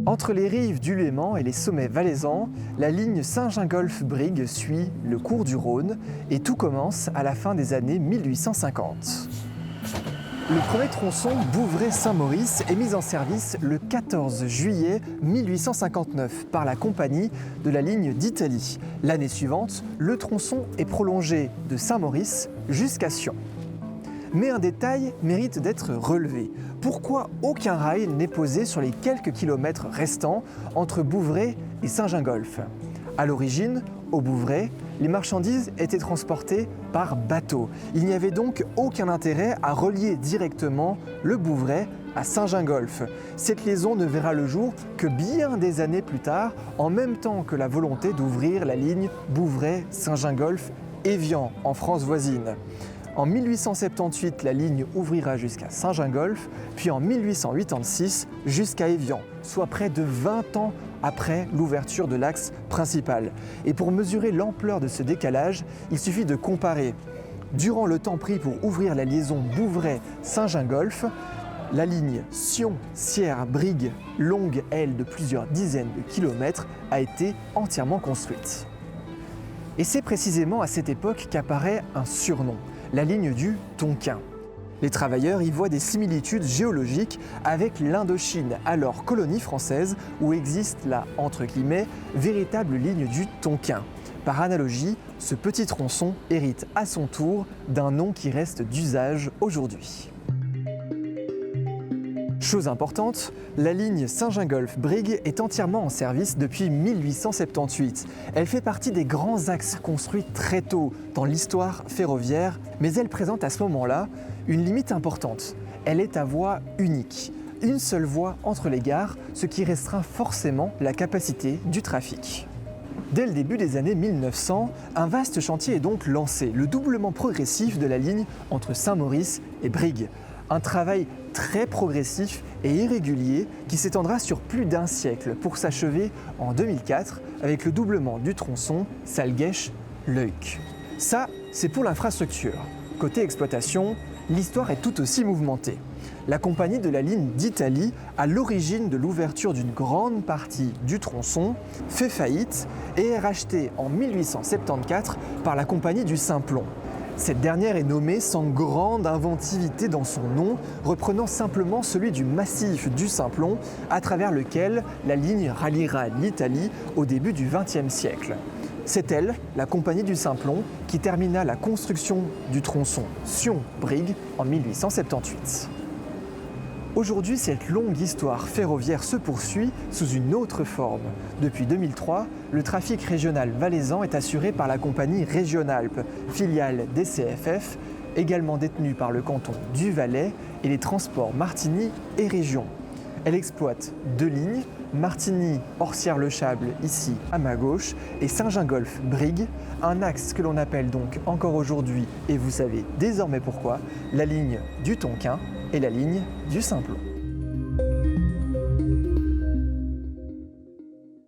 Entre les rives du Léman et les sommets valaisans, la ligne Saint-Gingolph-Brigue suit le cours du Rhône et tout commence à la fin des années 1850. Le premier tronçon Bouvray-Saint-Maurice est mis en service le 14 juillet 1859 par la compagnie de la ligne d'Italie. L'année suivante, le tronçon est prolongé de Saint-Maurice jusqu'à Sion. Mais un détail mérite d'être relevé. Pourquoi aucun rail n'est posé sur les quelques kilomètres restants entre Bouvray et Saint-Gingolph? À l'origine, au Bouvray, les marchandises étaient transportées par bateau. Il n'y avait donc aucun intérêt à relier directement le Bouvray à Saint-Gingolph. Cette liaison ne verra le jour que bien des années plus tard, en même temps que la volonté d'ouvrir la ligne Bouvray-Saint-Gingolph-Évian en France voisine. En 1878, la ligne ouvrira jusqu'à Saint-Gingolph, puis en 1886 jusqu'à Évian, soit près de 20 ans après l'ouverture de l'axe principal. Et pour mesurer l'ampleur de ce décalage, il suffit de comparer. Durant le temps pris pour ouvrir la liaison Bouvray-Saint-Gingolph, la ligne Sion-Sierre-Brigue, longue elle de plusieurs dizaines de kilomètres, a été entièrement construite. Et c'est précisément à cette époque qu'apparaît un surnom, la ligne du Tonkin. Les travailleurs y voient des similitudes géologiques avec l'Indochine, alors colonie française, où existe la, entre guillemets, véritable ligne du Tonkin. Par analogie, ce petit tronçon hérite à son tour d'un nom qui reste d'usage aujourd'hui. Chose importante, la ligne Saint-Gingolph-Brigue est entièrement en service depuis 1878. Elle fait partie des grands axes construits très tôt dans l'histoire ferroviaire, mais elle présente à ce moment-là une limite importante. Elle est à voie unique, une seule voie entre les gares, ce qui restreint forcément la capacité du trafic. Dès le début des années 1900, un vaste chantier est donc lancé, le doublement progressif de la ligne entre Saint-Maurice et Brigue. Un travail très progressif et irrégulier qui s'étendra sur plus d'un siècle pour s'achever en 2004 avec le doublement du tronçon Salguesch-Leuc. Ça, c'est pour l'infrastructure. Côté exploitation, l'histoire est tout aussi mouvementée. La compagnie de la ligne d'Italie, à l'origine de l'ouverture d'une grande partie du tronçon, fait faillite et est rachetée en 1874 par la compagnie du Simplon. Cette dernière est nommée sans grande inventivité dans son nom, reprenant simplement celui du massif du Simplon, à travers lequel la ligne ralliera l'Italie au début du XXe siècle. C'est elle, la compagnie du Simplon, qui termina la construction du tronçon Sion-Brigue en 1878. Aujourd'hui, cette longue histoire ferroviaire se poursuit sous une autre forme. Depuis 2003, le trafic régional valaisan est assuré par la compagnie Régionalpes, filiale d'SCFF, également détenue par le canton du Valais et les transports Martigny et Région. Elle exploite deux lignes, Martigny-Orcières-le-Châble, ici à ma gauche, et Saint-Gingolph-Brigue, un axe que l'on appelle donc encore aujourd'hui, et vous savez désormais pourquoi, la ligne du Tonkin et la ligne du Simplon.